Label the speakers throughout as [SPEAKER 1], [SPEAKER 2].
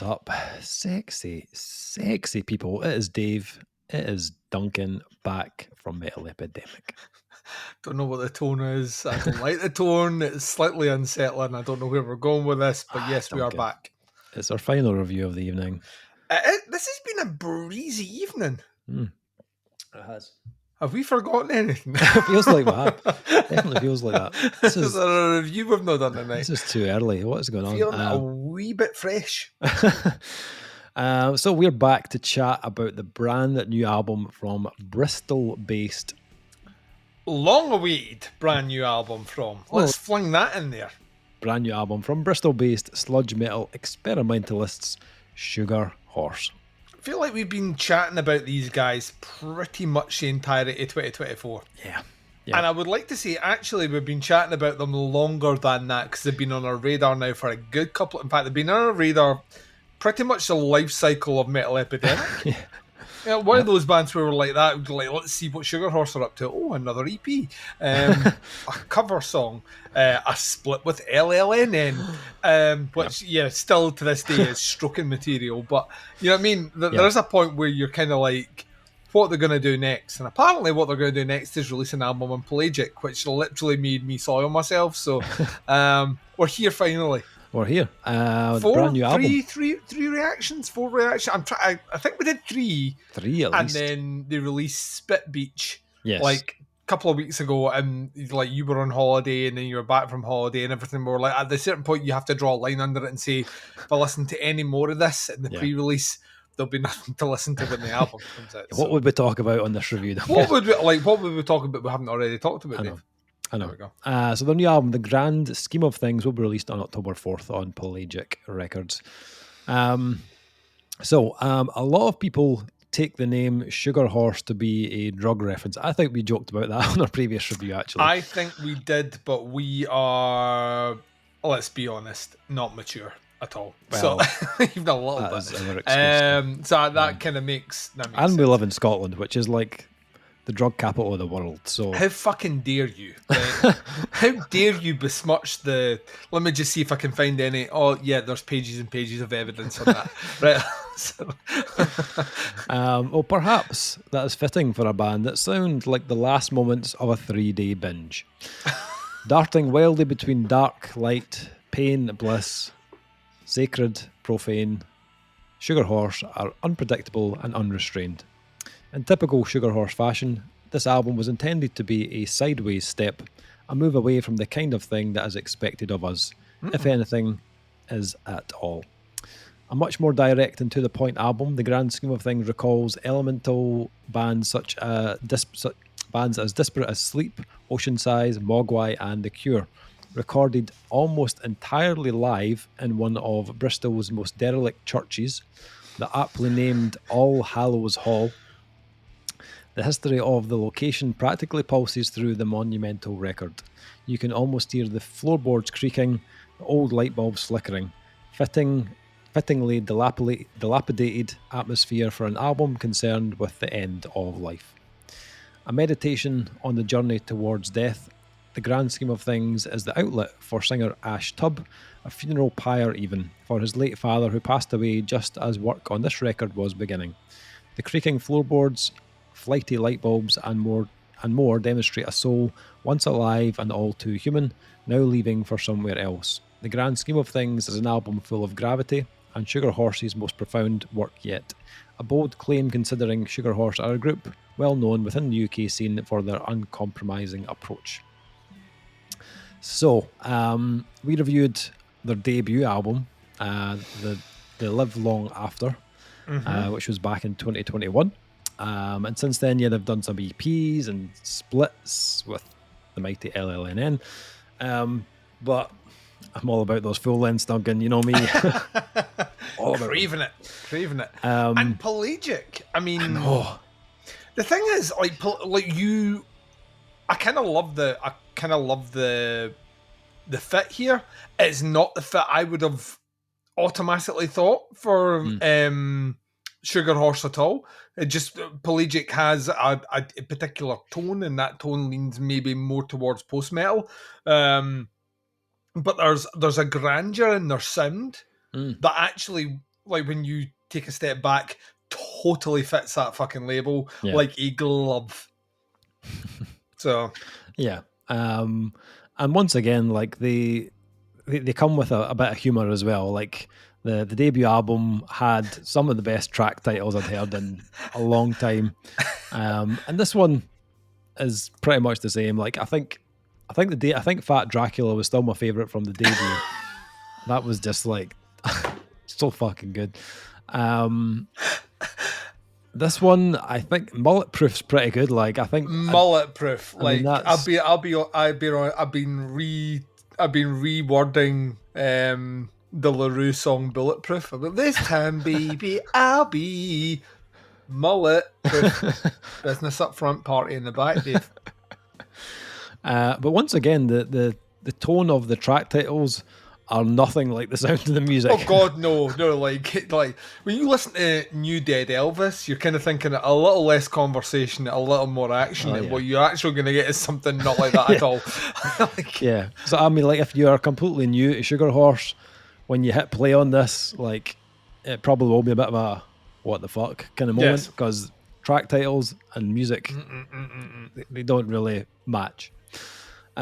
[SPEAKER 1] up, sexy people? It is Dave. It is Duncan back from Metal Epidemic.
[SPEAKER 2] Don't know what the tone is. I don't like the tone. It's slightly unsettling. I don't know where we're going with this, but yes, we are
[SPEAKER 1] Duncan.
[SPEAKER 2] back.
[SPEAKER 1] It's our final review of the evening.
[SPEAKER 2] This has been a breezy evening.
[SPEAKER 1] It has.
[SPEAKER 2] Have we forgotten anything?
[SPEAKER 1] It feels like that. Definitely feels like that.
[SPEAKER 2] This is a review we've not done tonight.
[SPEAKER 1] This is too early. What's going on?
[SPEAKER 2] Feeling a wee bit fresh.
[SPEAKER 1] So we're back to chat about the brand new album from Bristol-based.
[SPEAKER 2] Long-awaited brand new album from. Let's fling that in there.
[SPEAKER 1] Brand new album from Bristol-based sludge metal experimentalists, Sugar Horse.
[SPEAKER 2] I feel like we've been chatting about these guys pretty much the entirety of 2024.
[SPEAKER 1] Yeah.
[SPEAKER 2] And I would like to say, actually, we've been chatting about them longer than that because they've been on our radar now for a good couple. In fact, they've been on our radar pretty much the life cycle of Metal Epidemic. One of those bands where we're like that, like, let's see what Sugar Horse are up to. Oh, another EP, a cover song, a split with LLNN, which still to this day is stroking material. But you know what I mean? There is a point where you're kind of like, what they're going to do next, and apparently what they're going to do next is release an album on Pelagic, which literally made me soil myself. So we're here finally.
[SPEAKER 1] We're here. Brand new album.
[SPEAKER 2] Four reactions. I think we did three.
[SPEAKER 1] Three at least.
[SPEAKER 2] And then they released Spit Beach.
[SPEAKER 1] Yes.
[SPEAKER 2] Like a couple of weeks ago, and like you were on holiday, and then you were back from holiday, and everything. We were like, at a certain point, you have to draw a line under it and say, if I listen to any more of this in the pre-release, there'll be nothing to listen to when the album comes out.
[SPEAKER 1] What would we talk about on this review?
[SPEAKER 2] What would we talk about? We haven't already talked about.
[SPEAKER 1] I know. So the new album, The Grand Scheme of Things, will be released on October 4th on Pelagic Records. A lot of people take the name Sugar Horse to be a drug reference. I think we joked about that on our previous review, actually.
[SPEAKER 2] I think we did, but we are, let's be honest, not mature at all.
[SPEAKER 1] Well,
[SPEAKER 2] so even a little bit. So that kind of makes sense.
[SPEAKER 1] And we live in Scotland, which is like the drug capital of the world. So
[SPEAKER 2] how fucking dare you? Right? How dare you besmirch the? Let me just see if I can find any. Oh yeah, there's pages and pages of evidence on that. Right.
[SPEAKER 1] Well, perhaps that is fitting for a band that sound like the last moments of a 3-day binge, darting wildly between dark, light, pain, bliss, sacred, profane. Sugar Horse are unpredictable and unrestrained. In typical Sugar Horse fashion, this album was intended to be a sideways step, a move away from the kind of thing that is expected of us, if anything is at all. A much more direct and to-the-point album, The Grand Scheme of Things recalls elemental bands such bands as Disparate as Sleep, Oceansize, Mogwai and The Cure, recorded almost entirely live in one of Bristol's most derelict churches, the aptly named All Hallows Hall. The history of the location practically pulses through the monumental record. You can almost hear the floorboards creaking, the old light bulbs flickering. Fittingly dilapidated atmosphere for an album concerned with the end of life. A meditation on the journey towards death, The Grand Scheme of Things is the outlet for singer Ash Tubb, a funeral pyre even, for his late father who passed away just as work on this record was beginning. The creaking floorboards, flighty light bulbs and more demonstrate a soul once alive and all too human, now leaving for somewhere else. The Grand Scheme of Things is an album full of gravity and Sugar Horse's most profound work yet. A bold claim considering Sugar Horse are a group well known within the UK scene for their uncompromising approach. So, we reviewed their debut album, the Live Long After, which was back in 2021. And since then, they've done some EPs and splits with the mighty LLNN. But I'm all about those full lengths, Duncan. You know me.
[SPEAKER 2] All about craving it. And Pelagic. I mean, the thing is, I kind of love the fit here. It's not the fit I would have automatically thought for Sugar Horse at all. It just Pelagic has a particular tone, and that tone leans maybe more towards post metal. But there's a grandeur in their sound that actually like when you take a step back, totally fits that fucking label like a glove. So
[SPEAKER 1] yeah, and once again, like they come with a bit of humor as well. Like the debut album had some of the best track titles I'd heard in a long time, and this one is pretty much the same. Like I think Fat Dracula was still my favorite from the debut. That was just like so fucking good. This one, I think Mullet Proof's pretty good. Like I think
[SPEAKER 2] Mullet Proof. Like
[SPEAKER 1] mean,
[SPEAKER 2] I've been rewording the LaRue song Bulletproof. But this time, baby, I'll be mullet proof. Business up front, party in the back, Dave.
[SPEAKER 1] But once again, the tone of the track titles are nothing like the sound of the music.
[SPEAKER 2] Oh God, no. Like when you listen to New Dead Elvis, you're kind of thinking a little less conversation, a little more action, and what you're actually going to get is something not like that at all.
[SPEAKER 1] Yeah. So I mean, like if you are completely new to Sugar Horse, when you hit play on this, like it probably will be a bit of a what the fuck kind of moment because track titles and music they don't really match. We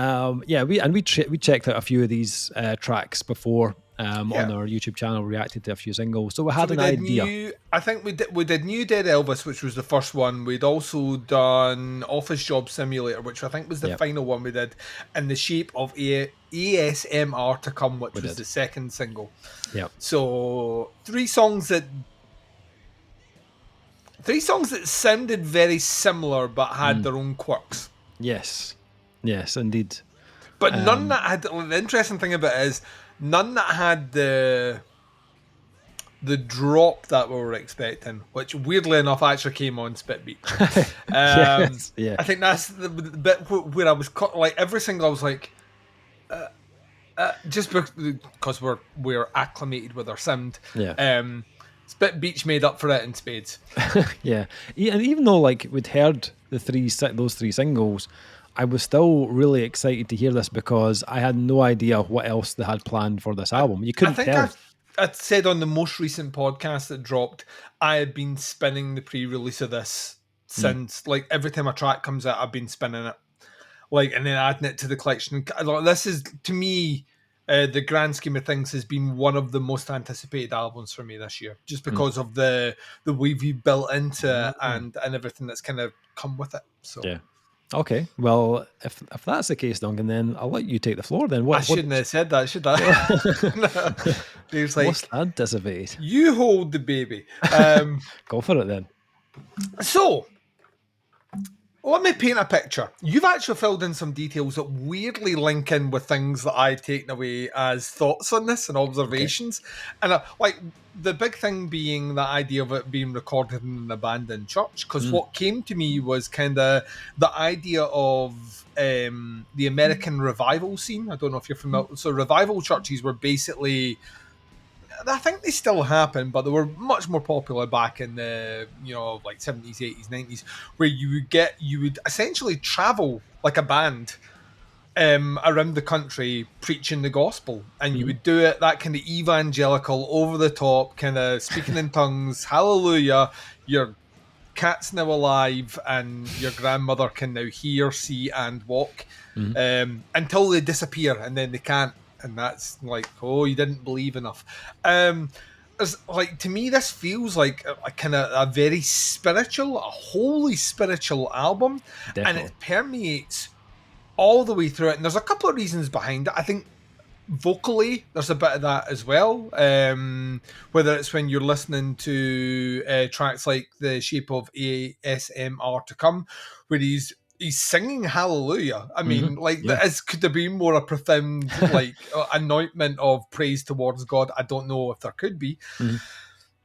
[SPEAKER 1] checked out a few of these tracks before on our YouTube channel, reacted to a few singles, so we had an idea.
[SPEAKER 2] I think we did New Dead Elvis, which was the first one. We'd also done Office Job Simulator, which I think was the final one we did, in the shape of ASMR to Come, which was the second single.
[SPEAKER 1] Yeah.
[SPEAKER 2] So three songs that sounded very similar but had their own quirks.
[SPEAKER 1] Yes, indeed.
[SPEAKER 2] But none that had... The interesting thing about it is none that had the drop that we were expecting, which weirdly enough actually came on Spit Beach. I think that's the bit where I was... Like, every single I was like... just because we're acclimated with our sound. Spit Beach made up for it in spades.
[SPEAKER 1] Yeah. And even though, like, we'd heard those three singles... I was still really excited to hear this because I had no idea what else they had planned for this album. You couldn't tell.
[SPEAKER 2] I said on the most recent podcast that dropped, I had been spinning the pre-release of this since, like, every time a track comes out, I've been spinning it, like, and then adding it to the collection. This is, to me, the grand scheme of things, has been one of the most anticipated albums for me this year, just because of the way we built into it and everything that's kind of come with it. So
[SPEAKER 1] yeah. Okay, well, if that's the case, Duncan, then I'll let you take the floor. Then
[SPEAKER 2] I shouldn't have said that, should I? Dave's like,
[SPEAKER 1] most anticipated.
[SPEAKER 2] You hold the baby.
[SPEAKER 1] Go for it then.
[SPEAKER 2] So, let me paint a picture. You've actually filled in some details that weirdly link in with things that I've taken away as thoughts on this and observations. Okay. And like the big thing being the idea of it being recorded in an abandoned church. Because what came to me was kind of the idea of the American revival scene. I don't know if you're familiar. So revival churches were basically... I think they still happen, but they were much more popular back in the, like 70s, 80s, 90s, where you would essentially travel like a band around the country preaching the gospel. And you would do it, that kind of evangelical, over the top, kind of speaking in tongues, hallelujah, your cat's now alive and your grandmother can now hear, see, and walk until they disappear and then they can't. And that's like, oh, you didn't believe enough. Like, to me, this feels like a kind of a very spiritual, a wholly spiritual album. Definitely. And it permeates all the way through it. And there's a couple of reasons behind it. I think vocally, there's a bit of that as well. Whether it's when you're listening to tracks like The Shape of ASMR to Come, where he's singing hallelujah. I mean, could there be more a profound like anointment of praise towards God? I don't know if there could be.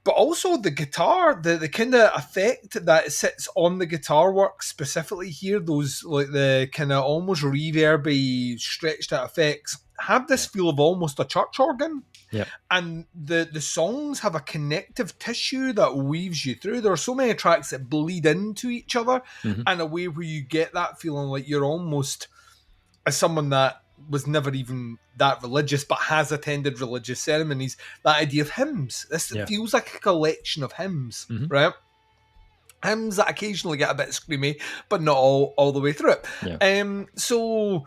[SPEAKER 2] But also the guitar, the kind of effect that sits on the guitar work specifically here, those like the kind of almost reverby stretched out effects have this feel of almost a church organ.
[SPEAKER 1] Yeah.
[SPEAKER 2] And the songs have a connective tissue that weaves you through. There are so many tracks that bleed into each other in a way where you get that feeling like you're almost, as someone that was never even that religious, but has attended religious ceremonies. That idea of hymns. This feels like a collection of hymns, right? Hymns that occasionally get a bit screamy, but not all the way through it.
[SPEAKER 1] Yeah.
[SPEAKER 2] So,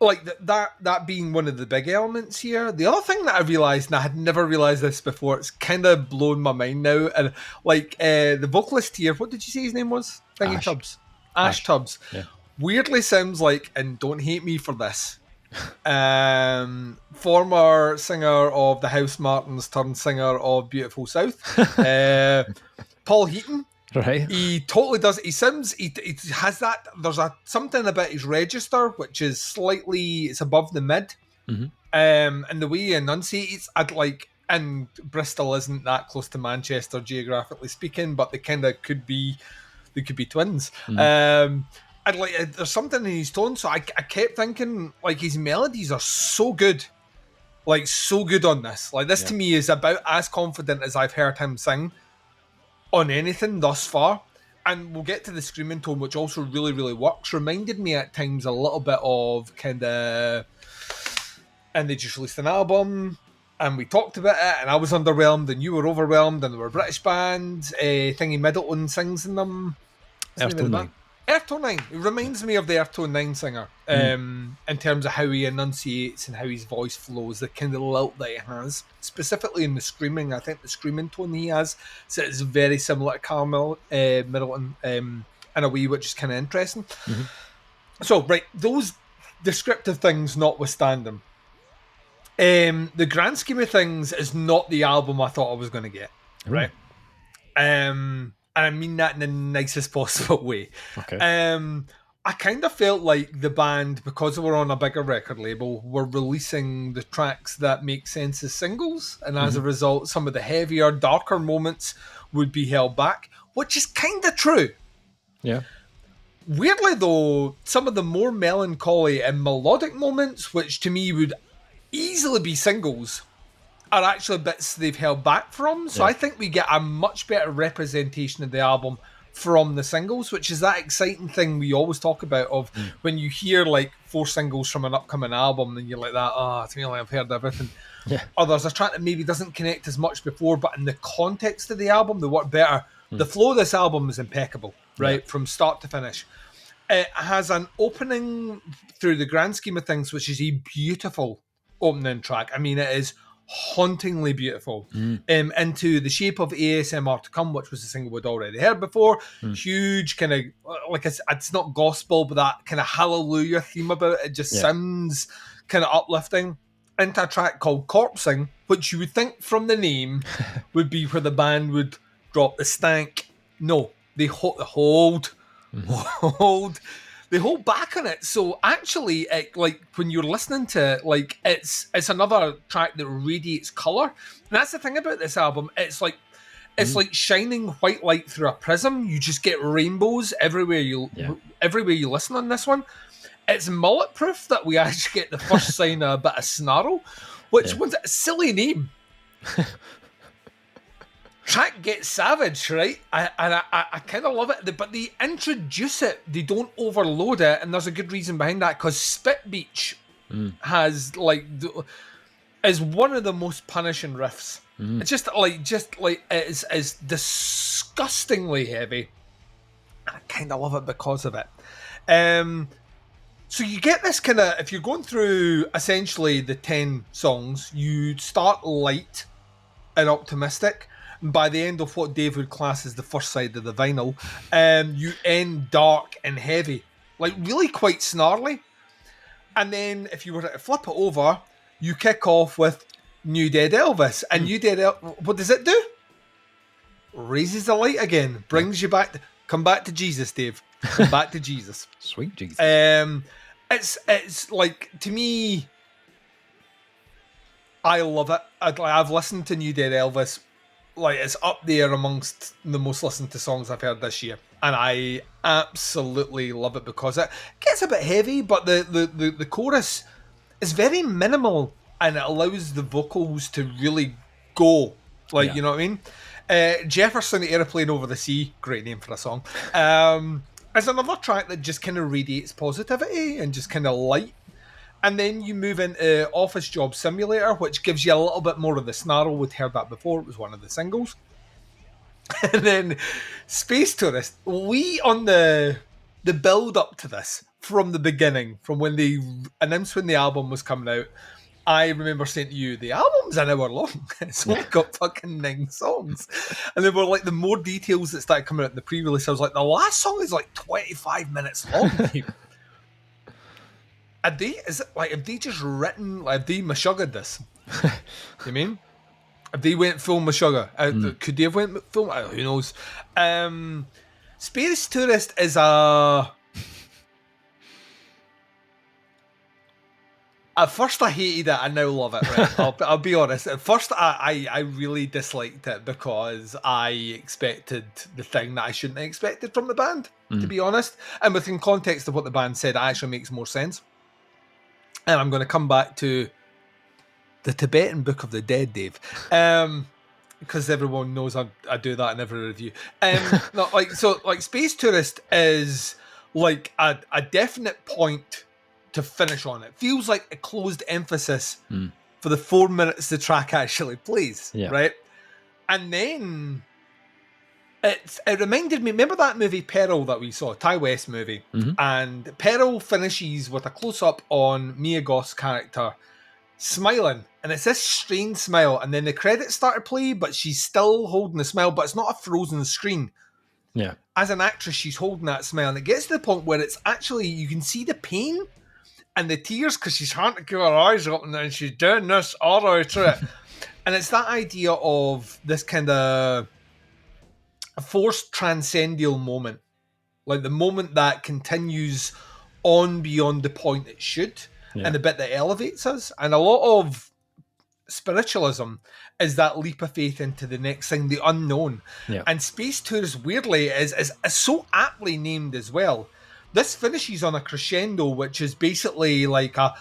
[SPEAKER 2] like that being one of the big elements here. The other thing that I realised, and I had never realised this before, it's kind of blown my mind now. And like the vocalist here, what did you say his name was? Thingy Tubbs. Ash Tubbs.
[SPEAKER 1] Yeah.
[SPEAKER 2] Weirdly sounds like, and don't hate me for this, former singer of the House Martins turned singer of Beautiful South, Paul Heaton.
[SPEAKER 1] Right.
[SPEAKER 2] He totally does. He sounds. He has that. There's something about his register which is slightly. It's above the mid. And the way he enunciates, I'd like. And Bristol isn't that close to Manchester geographically speaking, but they kind of could be. They could be twins. I'd like. There's something in his tone, so I kept thinking like his melodies are so good, like so good on this. Like this to me is about as confident as I've heard him sing on anything thus far. And we'll get to the screaming tone, which also really, really works. Reminded me at times a little bit of kind of... And they just released an album, and we talked about it, and I was underwhelmed, and you were overwhelmed, and they were a British band. Thingy Middleton sings in them.
[SPEAKER 1] Earth-Tone 9.
[SPEAKER 2] Earth-Tone 9. It reminds me of the Earth-Tone 9 singer in terms of how he enunciates and how his voice flows, the kind of lilt that he has. Specifically in the screaming, I think the screaming tone he has so it's very similar to Carl Middleton in a way which is kind of interesting. So, right, those descriptive things notwithstanding, the grand scheme of things is not the album I thought I was going to get, right? And I mean that in the nicest possible way.
[SPEAKER 1] Okay.
[SPEAKER 2] I kind of felt like the band, because we're on a bigger record label, were releasing the tracks that make sense as singles, and as a result, some of the heavier, darker moments would be held back, which is kind of true.
[SPEAKER 1] Yeah.
[SPEAKER 2] Weirdly, though, some of the more melancholy and melodic moments, which to me would easily be singles, are actually bits they've held back from. So I think we get a much better representation of the album from the singles, which is that exciting thing we always talk about of when you hear like 4 singles from an upcoming album, and you're like that, I feel like I've heard everything.
[SPEAKER 1] Yeah.
[SPEAKER 2] Or there's a track that maybe doesn't connect as much before, but in the context of the album, they work better. The flow of this album is impeccable, right? From start to finish. It has an opening through the grand scheme of things, which is a beautiful opening track. I mean, it is hauntingly beautiful. Into The Shape of ASMR to Come, which was a single we'd already heard before. Huge kind of, like it's not gospel, but that kind of hallelujah theme about it just sounds kind of uplifting. Into a track called Corpsing, which you would think from the name would be where the band would drop the stank. No, they hold back on it. So actually, like when you're listening to it, like it's another track that radiates color. And that's the thing about this album. It's like like shining white light through a prism. You just get rainbows everywhere you listen on this one. It's mullet proof that we actually get the first sign of a bit of snarl, which was a silly name. Track Gets Savage, right? I kind of love it, but they introduce it. They don't overload it, and there's a good reason behind that, because Spit Beach has is one of the most punishing riffs. It's just like it's disgustingly heavy. I kind of love it because of it. So you get this kind of, if you're going through essentially the 10 songs, you start light and optimistic. By the end of what Dave would class as the first side of the vinyl, you end dark and heavy, like really quite snarly. And then if you were to flip it over, you kick off with New Dead Elvis. And New Dead Elvis, what does it do? Raises the light again, brings you back. Come back to Jesus, Dave. Come back to Jesus.
[SPEAKER 1] Sweet Jesus.
[SPEAKER 2] It's like, to me, I love it. I've listened to New Dead Elvis. Like, it's up there amongst the most listened to songs I've heard this year, and I absolutely love it because it gets a bit heavy, but the chorus is very minimal, and it allows the vocals to really go, like, you know what I mean? Jefferson Airplane Over the Sea, great name for a song, is another track that just kind of radiates positivity and just kind of light. And then you move into Office Job Simulator, which gives you a little bit more of the snarl. We'd heard that before. It was one of the singles. And then Space Tourist. We, on the build up to this, from the beginning, from when they announced when the album was coming out, I remember saying to you, the album's an hour long. It's only got fucking 9 songs. And they were like, the more details that started coming out in the pre-release, I was like, the last song is like 25 minutes long. Have they just written, have they Meshuggah'd this? You mean? If they went full Meshuggah, could they have went full? Who knows? Space Tourist is a... At first I hated it, I now love it, right? I'll be honest. At first I really disliked it because I expected the thing that I shouldn't have expected from the band, to be honest. And within context of what the band said, it actually makes more sense. And I'm going to come back to the Tibetan Book of the Dead, Dave. Because everyone knows I do that in every review. Space Tourist is like a definite point to finish on. It feels like a closed emphasis for the 4 minutes the track actually plays, right? And then it reminded me, remember that movie Peril that we saw, Ty West movie? And Peril finishes with a close-up on Mia Goth's character smiling, and it's this strange smile, and then the credits start to play, but she's still holding the smile, but it's not a frozen screen.
[SPEAKER 1] Yeah.
[SPEAKER 2] As an actress, she's holding that smile, and it gets to the point where it's actually, you can see the pain and the tears because she's trying to keep her eyes open and she's doing this all the way through it. And it's that idea of this kind of a forced transcendental moment, like the moment that continues on beyond the point it should, and the bit that elevates us. And a lot of spiritualism is that leap of faith into the next thing, the unknown. And Space Tourist, weirdly, is so aptly named as well. This finishes on a crescendo, which is basically like a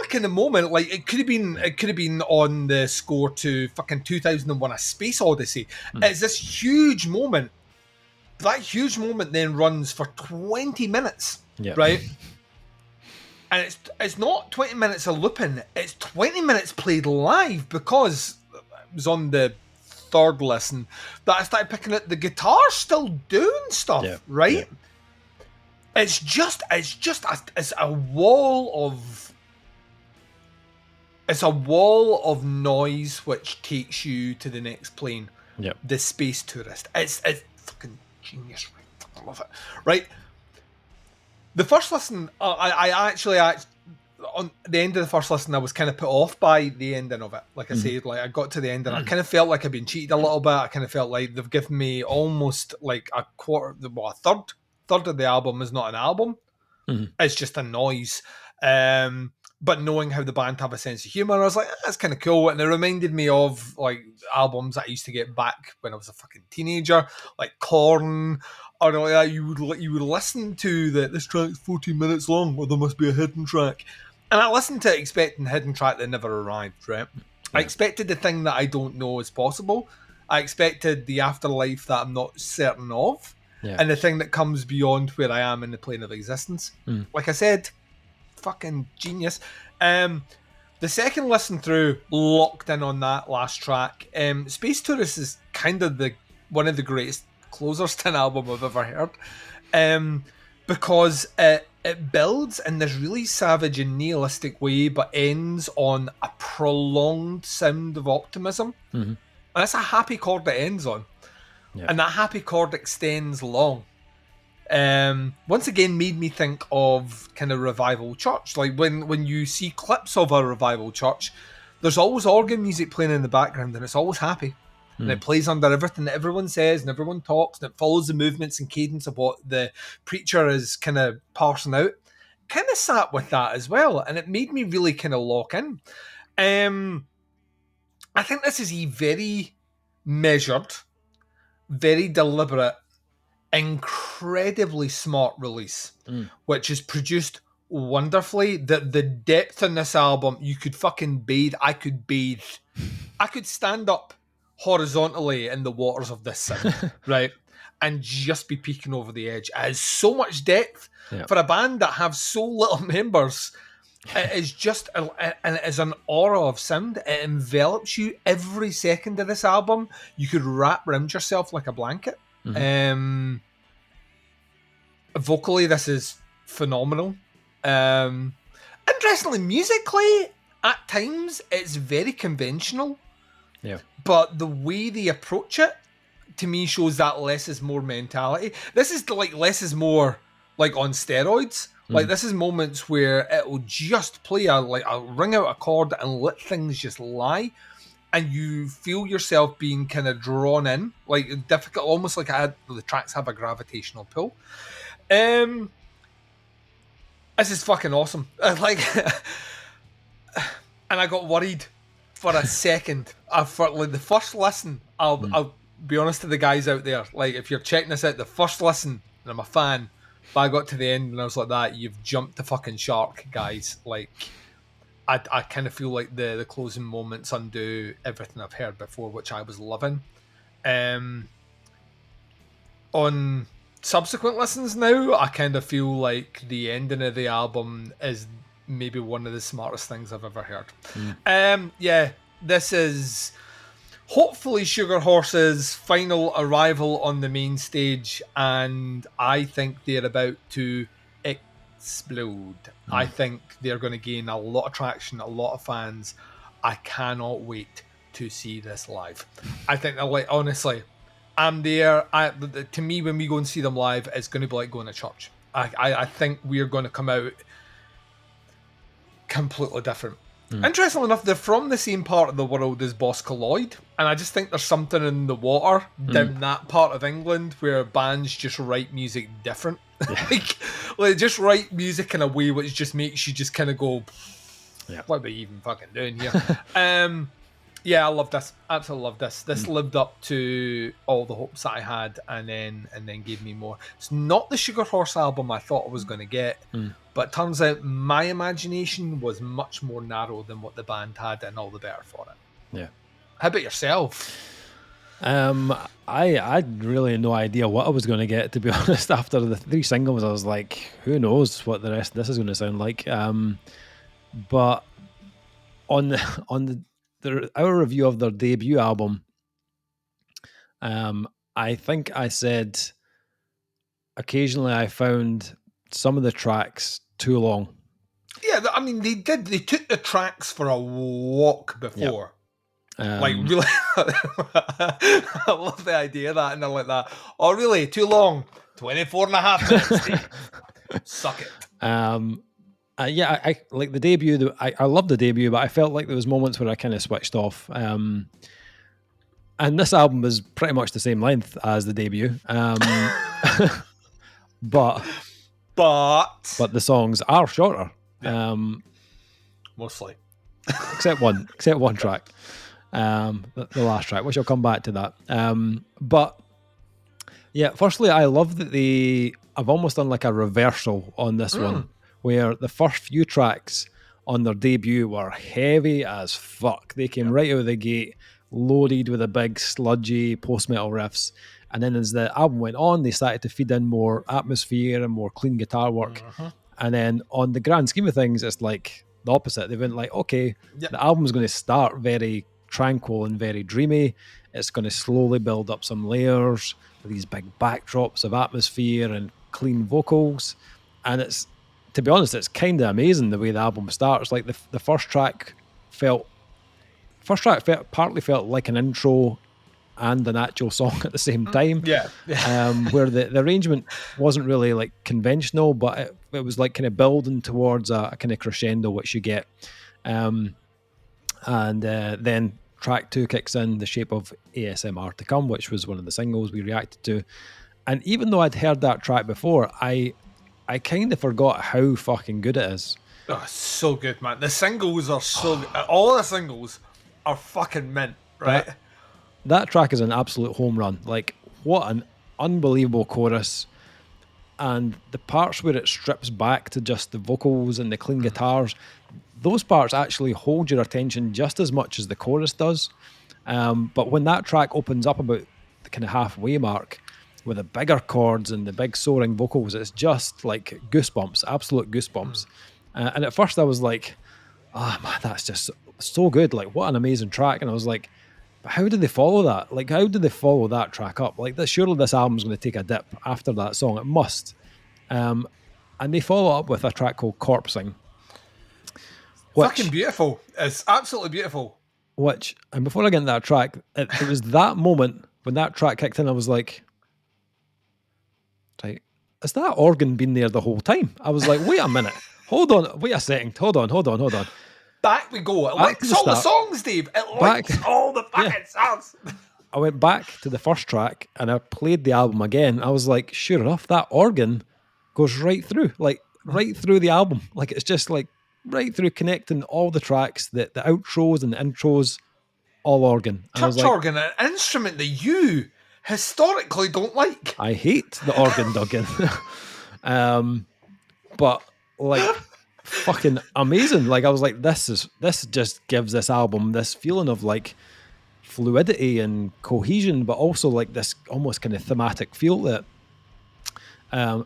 [SPEAKER 2] kind of moment. Like it could have been on the score to fucking 2001: A Space Odyssey. It's this huge moment. That huge moment then runs for 20 minutes, right? And it's not 20 minutes of looping. It's 20 minutes played live, because it was on the third listen that I started picking up the guitar still doing stuff, right? It's a wall of noise which takes you to the next plane. The Space Tourist. It's fucking genius. I love it. Right. The first listen, I actually on the end of the first listen, I was kind of put off by the ending of it. Like I said, like I got to the end and I kind of felt like I'd been cheated a little bit. I kind of felt like they've given me almost like a third of the album is not an album. It's just a noise. But knowing how the band have a sense of humor, I was like, that's kind of cool. And it reminded me of like albums that I used to get back when I was a fucking teenager, like Korn, or like that. You would listen to this track's 14 minutes long, or there must be a hidden track. And I listened to it expecting a hidden track that never arrived, right? I expected the thing that I don't know is possible. I expected the afterlife that I'm not certain of. And the thing that comes beyond where I am in the plane of existence. Like I said, fucking genius. The second listen through, locked in on that last track. Space Tourist is kind of one of the greatest closers to an album I've ever heard. Because it builds in this really savage and nihilistic way, but ends on a prolonged sound of optimism. And that's a happy chord that ends on. And that happy chord extends long. Once again made me think of kind of revival church. Like when you see clips of a revival church, there's always organ music playing in the background and it's always happy. And it plays under everything that everyone says and everyone talks, and it follows the movements and cadence of what the preacher is kind of parsing out. Kind of sat with that as well, and it made me really kind of lock in. I think this is a very measured, very deliberate, incredibly smart release, which is produced wonderfully. The depth in this album, you could fucking bathe. I could bathe. I could stand up horizontally in the waters of this sound, right? And just be peeking over the edge. It has so much depth for a band that have so little members. It is just, and it is an aura of sound. It envelops you every second of this album. You could wrap around yourself like a blanket. Vocally, this is phenomenal. Interestingly, musically, at times, it's very conventional.
[SPEAKER 1] Yeah.
[SPEAKER 2] But the way they approach it, to me, shows that less is more mentality. This is like less is more like on steroids. Like this is moments where it will just play a ring out a chord and let things just lie, and you feel yourself being kind of drawn in, like difficult, almost like the tracks have a gravitational pull. This is fucking awesome. Like, and I got worried for a second. For like the first listen, I'll be honest to the guys out there. Like, if you're checking this out, the first listen, and I'm a fan. But I got to the end and I was like, that you've jumped the fucking shark, guys. Like, I kind of feel like the closing moments undo everything I've heard before, which I was loving. On subsequent listens now, I kind of feel like the ending of the album is maybe one of the smartest things I've ever heard. Yeah, this is hopefully Sugar Horse's final arrival on the main stage, and I think they're about to explode. I think they're going to gain a lot of traction, a lot of fans. I cannot wait to see this live. I think that, like, honestly, I'm there. To me, when we go and see them live, it's going to be like going to church. I think we're going to come out completely different. Interestingly enough, they're from the same part of the world as Boscoloid, and I just think there's something in the water down that part of England where bands just write music different. like just write music in a way which just makes you just kind of go, what are we even fucking doing here? Yeah, I love this. Absolutely love this. This lived up to all the hopes that I had, and then gave me more. It's not the Sugar Horse album I thought I was going to get, but it turns out my imagination was much more narrow than what the band had, and all the better for it.
[SPEAKER 1] Yeah.
[SPEAKER 2] How about yourself?
[SPEAKER 1] I had really no idea what I was going to get, to be honest. After the 3 singles, I was like, who knows what the rest of this is going to sound like. But on our review of their debut album, I think I said occasionally I found some of the tracks too long.
[SPEAKER 2] Yeah, I mean, they took the tracks for a walk before. Like, really, I love the idea of that, and they're like that. Oh, really? Too long? 24 and a half minutes. Suck it.
[SPEAKER 1] Yeah, I like the debut. I loved the debut, but I felt like there was moments where I kind of switched off. And this album is pretty much the same length as the debut. But the songs are shorter.
[SPEAKER 2] Mostly.
[SPEAKER 1] Except one track. The last track, which I'll come back to that. But yeah, firstly, I love that I've almost done like a reversal on this one, where the first few tracks on their debut were heavy as fuck. They came right out of the gate, loaded with a big sludgy post-metal riffs. And then as the album went on, they started to feed in more atmosphere and more clean guitar work. And then on the grand scheme of things, it's like the opposite. They went like, okay, the album's going to start very tranquil and very dreamy. It's going to slowly build up some layers with these big backdrops of atmosphere and clean vocals. And it's, to be honest, it's kind of amazing the way the album starts. Like the first track partly felt like an intro and an actual song at the same time. Where the arrangement wasn't really like conventional, but it was like kind of building towards a kind of crescendo, which you get. And then track 2 kicks in, The Shape of ASMR to Come, which was one of the singles we reacted to. And even though I'd heard that track before, I kind of forgot how fucking good it is.
[SPEAKER 2] Oh, so good, man. The singles are so good. All the singles are fucking mint, right?
[SPEAKER 1] That track is an absolute home run. Like, what an unbelievable chorus. And the parts where it strips back to just the vocals and the clean guitars, those parts actually hold your attention just as much as the chorus does. But when that track opens up about the kind of halfway mark with the bigger chords and the big soaring vocals, it's just like goosebumps, absolute goosebumps. And at first I was like, man, that's just so good. Like, what an amazing track. And I was like, but how did they follow that? Like, how did they follow that track up? Like, surely this album's going to take a dip after that song. It must. And they follow up with a track called Corpsing.
[SPEAKER 2] Fucking beautiful. It's absolutely beautiful.
[SPEAKER 1] And before I get into that track, it was that moment when that track kicked in, I was like, right, has that organ been there the whole time? I was like, wait a minute. Hold on. Wait a second. Hold on.
[SPEAKER 2] Back we go. It likes all the songs, Dave. It likes all the fucking songs.
[SPEAKER 1] I went back to the first track and I played the album again. I was like, sure enough, that organ goes right through, like right through the album. Like it's just like right through, connecting all the tracks, the outros and the intros, all organ. And
[SPEAKER 2] Church organ, an instrument that you historically don't like.
[SPEAKER 1] I hate the organ, Duggan. But like fucking amazing. Like I was like, this just gives this album this feeling of like fluidity and cohesion, but also like this almost kind of thematic feel to it.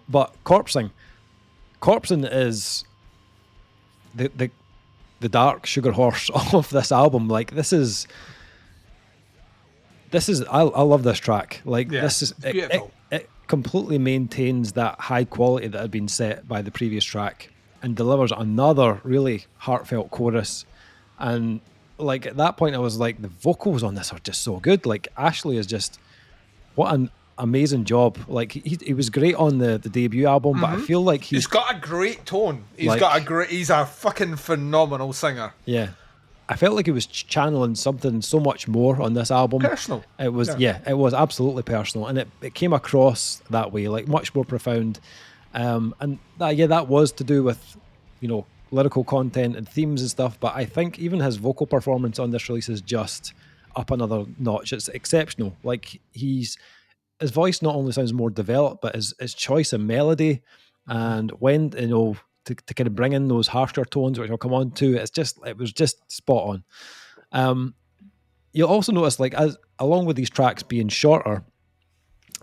[SPEAKER 1] But Corpsing is the dark sugar horse of this album. Like this is I love this track. Like this is it completely maintains that high quality that had been set by the previous track and delivers another really heartfelt chorus. And like at that point I was like, the vocals on this are just so good. Like Ashley is just, what an amazing job. Like he was great on the debut album, but I feel like
[SPEAKER 2] he's got a great tone. He's a fucking phenomenal singer.
[SPEAKER 1] Yeah. I felt like he was channeling something so much more on this album.
[SPEAKER 2] Personal.
[SPEAKER 1] It was, it was absolutely personal, and it came across that way, like much more profound. And that was to do with, lyrical content and themes and stuff. But I think even his vocal performance on this release is just up another notch. It's exceptional. Like his voice not only sounds more developed, but his choice of melody and when, to kind of bring in those harsher tones, which I'll come on to, it was just spot on. You'll also notice, like, along with these tracks being shorter,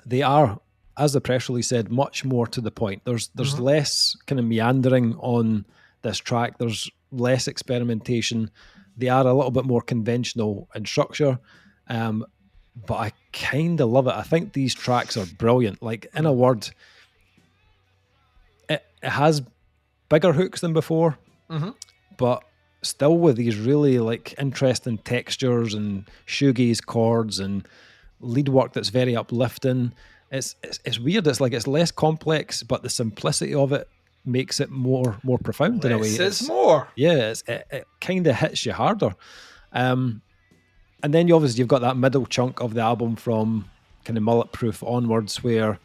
[SPEAKER 1] they are, as the press release said, much more to the point. There's less kind of meandering on this track. There's less experimentation. They are a little bit more conventional in structure, but I kind of love it. I think these tracks are brilliant. Like, in a word, it has bigger hooks than before, but still with these really like interesting textures and shoegaze chords and lead work that's very uplifting. It's weird. It's like it's less complex, but the simplicity of it makes it more profound in a way.
[SPEAKER 2] It's more.
[SPEAKER 1] Yeah, it kind of hits you harder. And then you've got that middle chunk of the album from kind of Mullet Proof onwards, where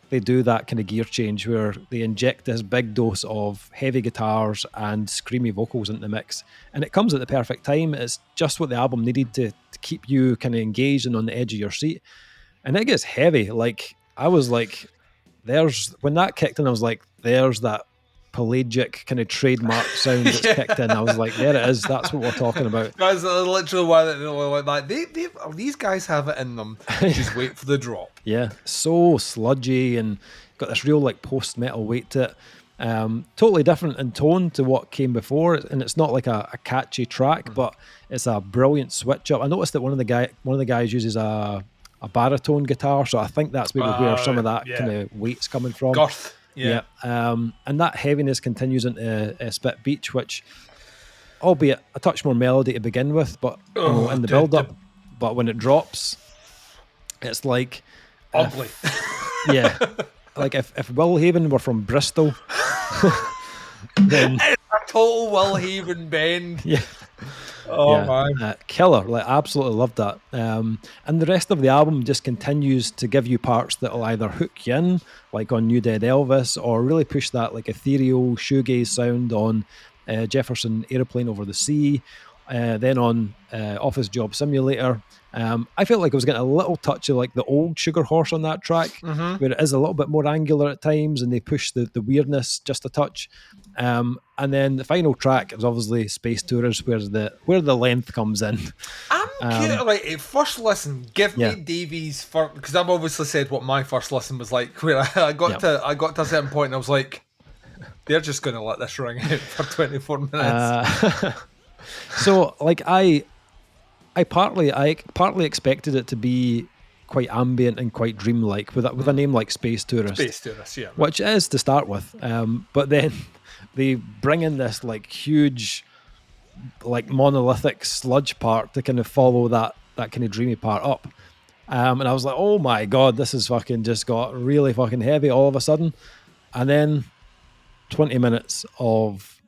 [SPEAKER 1] they do that kind of gear change where they inject this big dose of heavy guitars and screamy vocals into the mix. And it comes at the perfect time. It's just what the album needed to keep you kind of engaged and on the edge of your seat. And it gets heavy. Like, I was like, when that kicked in, I was like, there's that Pelagic kind of trademark sound that's kicked in. I was like, there it is. That's what we're talking about.
[SPEAKER 2] That's literally why like that. These guys have it in them. Just wait for the drop.
[SPEAKER 1] Yeah, so sludgy and got this real like post-metal weight to it. Totally different in tone to what came before, and it's not like a catchy track, but it's a brilliant switch up. I noticed that one of the guys uses a baritone guitar, so I think that's maybe where some of that kind of weight's coming from.
[SPEAKER 2] Girth.
[SPEAKER 1] Yeah. And that heaviness continues into Spit Beach, which, albeit a touch more melody to begin with, but in the build-up, but when it drops, it's like
[SPEAKER 2] ugly.
[SPEAKER 1] Like if Willhaven were from Bristol, then
[SPEAKER 2] it's a total Willhaven bend.
[SPEAKER 1] Yeah.
[SPEAKER 2] Man,
[SPEAKER 1] killer! Like, absolutely loved that. And the rest of the album just continues to give you parts that will either hook you in, like on New Dead Elvis, or really push that like ethereal shoegaze sound on Jefferson Aeroplane Over the Sea. Then on Office Job Simulator, I felt like I was getting a little touch of like the old Sugar Horse on that track, where it is a little bit more angular at times, and they push the weirdness just a touch. And then the final track is obviously Space Tourers, where the length comes in.
[SPEAKER 2] I'm curious, like, first listen, give me Davey's first, because I've obviously said what my first listen was like, where I got to a certain point and I was like, they're just going to let this ring out for 24 minutes.
[SPEAKER 1] So, like, I partly expected it to be quite ambient and quite dreamlike with a name like Space Tourist.
[SPEAKER 2] Space Tourist, yeah.
[SPEAKER 1] Which it is to start with. But then they bring in this like huge, like monolithic sludge part to kind of follow that kind of dreamy part up. And I was like, oh my God, this has fucking just got really fucking heavy all of a sudden. And then 20 minutes of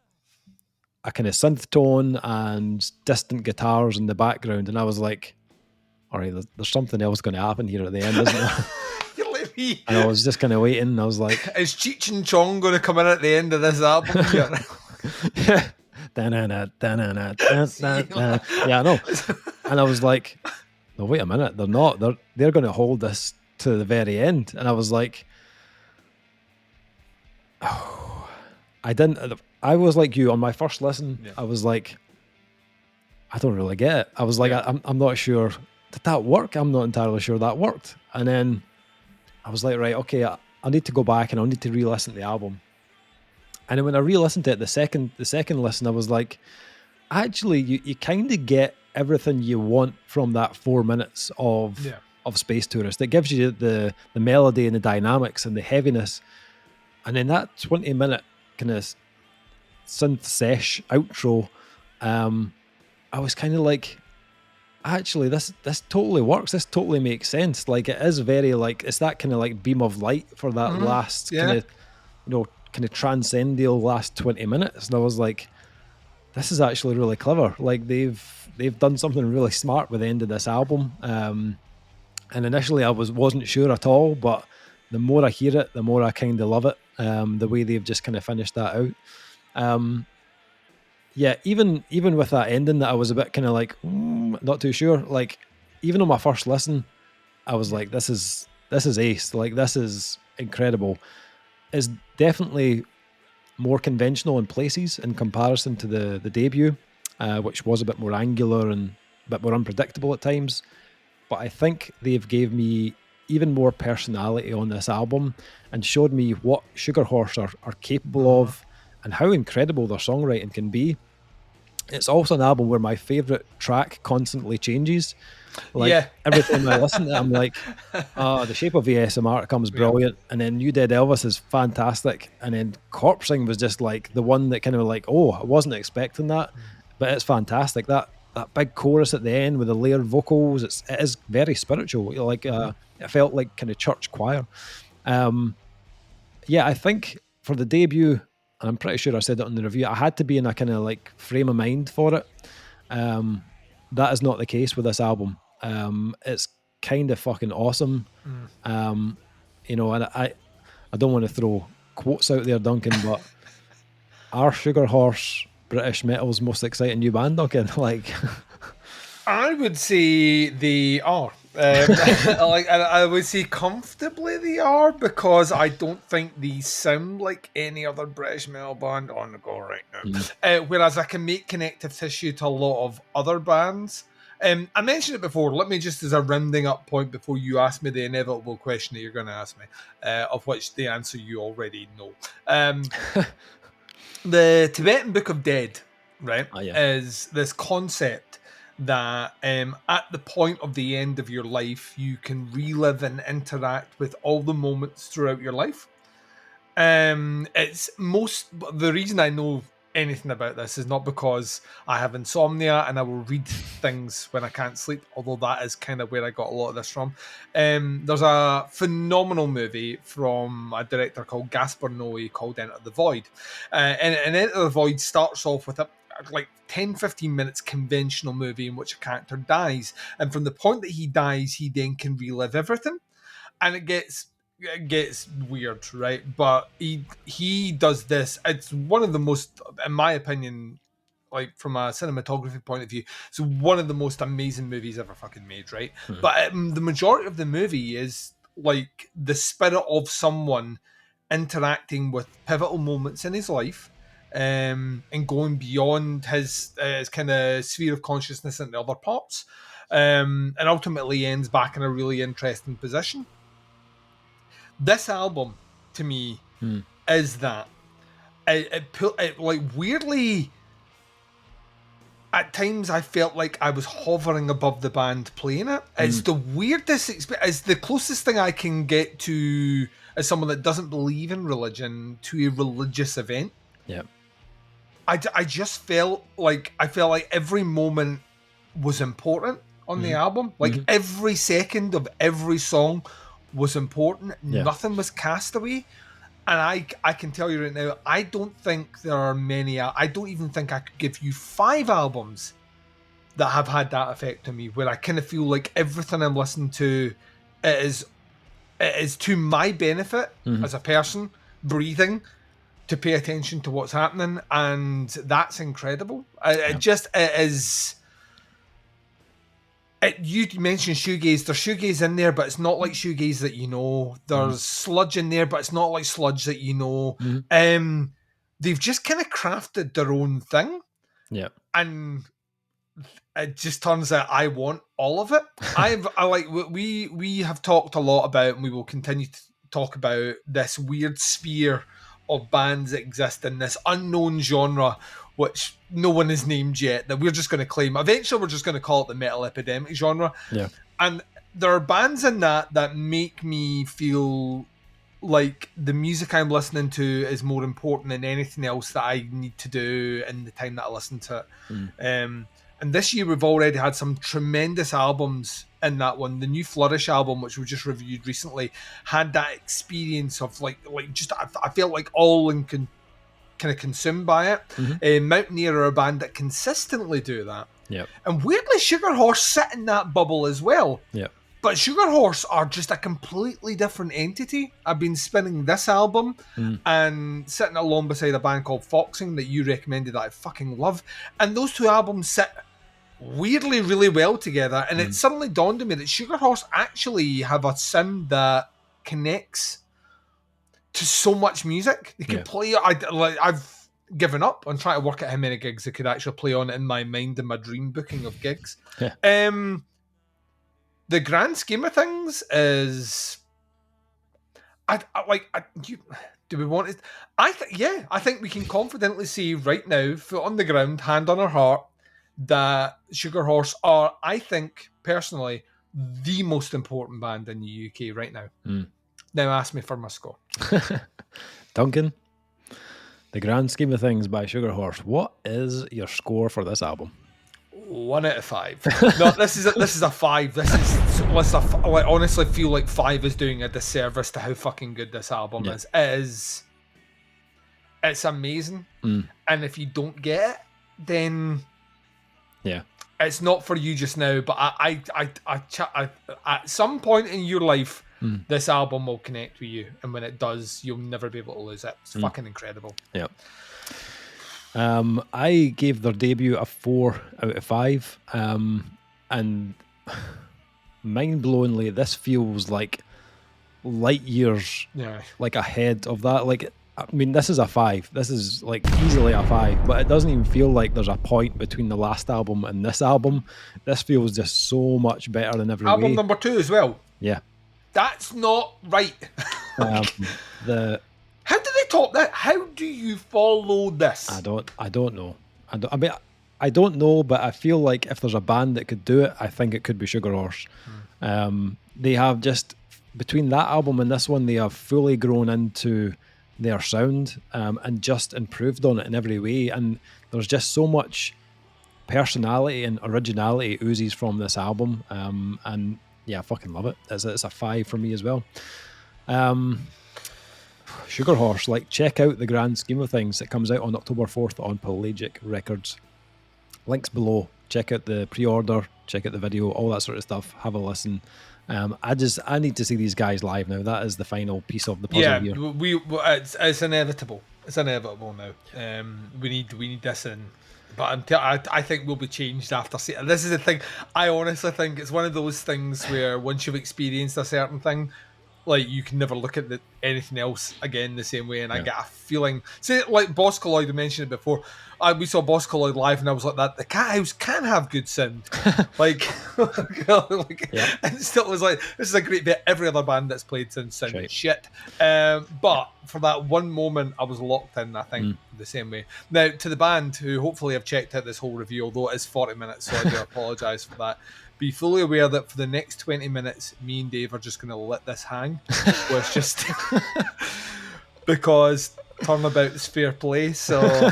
[SPEAKER 1] a kind of synth tone and distant guitars in the background. And I was like, all right, there's something else going to happen here at the end, isn't there?
[SPEAKER 2] You let me.
[SPEAKER 1] And I was just kind of waiting. And I was like,
[SPEAKER 2] is Cheech and Chong going to come in at the end of this album?
[SPEAKER 1] Yeah. Yeah, I know. And I was like, no, wait a minute, they're not. They're going to hold this to the very end. And I was like, oh, I was like you on my first listen. Yeah. I was like, I don't really get it. I was like, I'm not sure. Did that work? I'm not entirely sure that worked. And then I was like, right, okay, I need to go back and I need to re-listen to the album. And then when I re-listened to it, the second listen, I was like, actually, you kind of get everything you want from that 4 minutes of Space Tourist. It gives you the melody and the dynamics and the heaviness. And then that 20-minute kind of synth sesh outro, I was kind of like, actually, this totally works. This totally makes sense. Like, it is very like, it's that kind of like beam of light for that last kind of, kind of transcendental last 20 minutes. And I was like, this is actually really clever. Like, they've done something really smart with the end of this album. And initially I wasn't sure at all, but the more I hear it, the more I kind of love it. The way they've just kind of finished that out. Yeah, even with that ending that I was a bit kind of like, not too sure. Like, even on my first listen, I was like, this is ace. Like, this is incredible. It's definitely more conventional in places in comparison to the debut, which was a bit more angular and a bit more unpredictable at times. But I think they've gave me even more personality on this album and showed me what Sugar Horse are capable of and how incredible their songwriting can be. It's also an album where my favourite track constantly changes. Like, every time I listen to it, I'm like, The Shape of the ASMR comes brilliant, and then You Dead Elvis is fantastic, and then Corpsing was just like the one that kind of like, oh, I wasn't expecting that, but it's fantastic. That big chorus at the end with the layered vocals, it is very spiritual. Like, it felt like kind of church choir. I think for the debut, and I'm pretty sure I said it on the review, I had to be in a kind of like frame of mind for it. That is not the case with this album. It's kind of fucking awesome. And I don't want to throw quotes out there, Duncan, but are Sugar Horse British metal's most exciting new band, Duncan? Like,
[SPEAKER 2] I would say they are. I would say comfortably they are, because I don't think these sound like any other British metal band on the go right now. Whereas I can make connective tissue to a lot of other bands. I mentioned it before. Let me just, as a rounding up point before you ask me the inevitable question that you're going to ask me, of which the answer you already know. The Tibetan Book of Dead, right, is this concept that at the point of the end of your life, you can relive and interact with all the moments throughout your life. The reason I know anything about this is not because I have insomnia and I will read things when I can't sleep, although that is kind of where I got a lot of this from. There's a phenomenal movie from a director called Gaspar Noé called Enter the Void. And Enter the Void starts off with a like 10-15 minutes conventional movie in which a character dies, and from the point that he dies, he then can relive everything, and it gets weird, right? But he does this. It's one of the most, in my opinion, like from a cinematography point of view, it's one of the most amazing movies ever fucking made, right? But the majority of the movie is like the spirit of someone interacting with pivotal moments in his life, and going beyond his kind of sphere of consciousness into other parts, and ultimately ends back in a really interesting position. This album, to me, is that. it like weirdly. At times, I felt like I was hovering above the band playing it. It's the weirdest experience. It's the closest thing I can get to, as someone that doesn't believe in religion, to a religious event.
[SPEAKER 1] Yeah.
[SPEAKER 2] I just felt like every moment was important on the album. Like every second of every song was important.
[SPEAKER 1] Yeah.
[SPEAKER 2] Nothing was cast away. And I can tell you right now, I don't think there are many. I don't even think I could give you 5 albums that have had that effect on me, where I kind of feel like everything I'm listening to it is to my benefit as a person, breathing, to pay attention to what's happening, and that's incredible. It is. You mentioned shoegaze. There's shoegaze in there, but it's not like shoegaze that you know. There's sludge in there, but it's not like sludge that you know. They've just kind of crafted their own thing.
[SPEAKER 1] Yeah.
[SPEAKER 2] And it just turns out I want all of it. We have talked a lot about, and we will continue to talk about, this weird sphere of bands that exist in this unknown genre, which no one has named yet, that we're just going to claim. Eventually, we're just going to call it the metal epidemic genre.
[SPEAKER 1] Yeah.
[SPEAKER 2] And there are bands in that make me feel like the music I'm listening to is more important than anything else that I need to do in the time that I listen to it. And this year we've already had some tremendous albums in that one. The new Flourish album, which we just reviewed recently, had that experience of like just I felt like all in kind of consumed by it. Mountaineer are a band that consistently do that.
[SPEAKER 1] Yeah. And
[SPEAKER 2] weirdly, Sugar Horse sit in that bubble as well.
[SPEAKER 1] Yeah.
[SPEAKER 2] But Sugar Horse are just a completely different entity. I've been spinning this album and sitting along beside a band called Foxing that you recommended that I fucking love. And those two albums sit weirdly really well together. And it suddenly dawned on me that Sugar Horse actually have a sound that connects to so much music. They could play. I've given up on trying to work out how many gigs they could actually play on in my mind in my dream booking of gigs.
[SPEAKER 1] Yeah.
[SPEAKER 2] The grand scheme of things is, do we want it? I think we can confidently say right now, foot on the ground, hand on our heart, that Sugar Horse are, I think, personally, the most important band in the UK right now. Now ask me for my score.
[SPEAKER 1] Duncan, The Grand Scheme of Things by Sugar Horse. What is your score for this album?
[SPEAKER 2] 1 out of 5. No, this is a 5. I honestly feel like 5 is doing a disservice to how fucking good this album is. It's amazing, and if you don't get it, then it's not for you just now. But I at some point in your life, this album will connect with you, and when it does, you'll never be able to lose it. It's fucking incredible.
[SPEAKER 1] Yeah. I gave their debut a 4 out of 5, and mind-blowingly, this feels like light years like ahead of that. Like, I mean, this is a 5. This is like easily a 5, but it doesn't even feel like there's a point between the last album and this album. This feels just so much better in every way.
[SPEAKER 2] Album number 2 as well.
[SPEAKER 1] Yeah.
[SPEAKER 2] That's not right. How do they top that? How do you follow this?
[SPEAKER 1] I don't know. I don't know, but I feel like if there's a band that could do it, I think it could be Sugar Horse. They have just, between that album and this one, they have fully grown into their sound and just improved on it in every way. And there's just so much personality and originality oozes from this album. And yeah, I fucking love it. It's a 5 for me as well. Sugar Horse, like, check out The Grand Scheme of Things. It comes out on October 4th on Pelagic Records. Links below. Check out the pre-order, check out the video, all that sort of stuff. Have a listen. I need to see these guys live now. That is the final piece of the puzzle here.
[SPEAKER 2] It's inevitable. It's inevitable now. We need this in. But I think we'll be changed after seeing. This is the thing. I honestly think it's one of those things where once you've experienced a certain thing, like, you can never look at anything else again the same way, and I get a feeling. Say, like Boss Colloid, I mentioned it before. We saw Boss Colloid live, and I was like, "That the Cat House can have good sound." And still was like, "This is a great bit." Every other band that's played since sounded shit. But for that one moment, I was locked in. I think the same way. Now to the band who hopefully have checked out this whole review, although it is 40 minutes, so I do apologise for that. Be fully aware that for the next 20 minutes, me and Dave are just going to let this hang. Was just because turnabout is fair play. So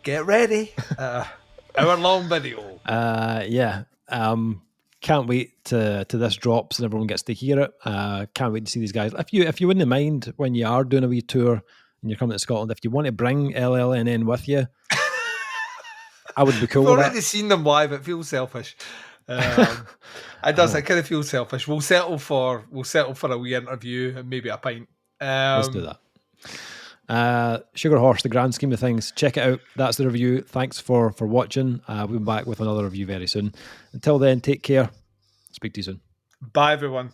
[SPEAKER 2] get ready. Hour-long video.
[SPEAKER 1] Can't wait to this drops and everyone gets to hear it. Can't wait to see these guys. If you wouldn't mind when you are doing a wee tour and you're coming to Scotland, if you want to bring LLNN with you, I would be cool.
[SPEAKER 2] I've
[SPEAKER 1] with
[SPEAKER 2] already seen them live. It feels selfish. It does. It kind of feels selfish. We'll settle for a wee interview and maybe a pint.
[SPEAKER 1] Let's do that. Sugar Horse, the grand scheme of things. Check it out. That's the review. Thanks for watching. We'll be back with another review very soon. Until then, take care. Speak to you soon.
[SPEAKER 2] Bye, everyone.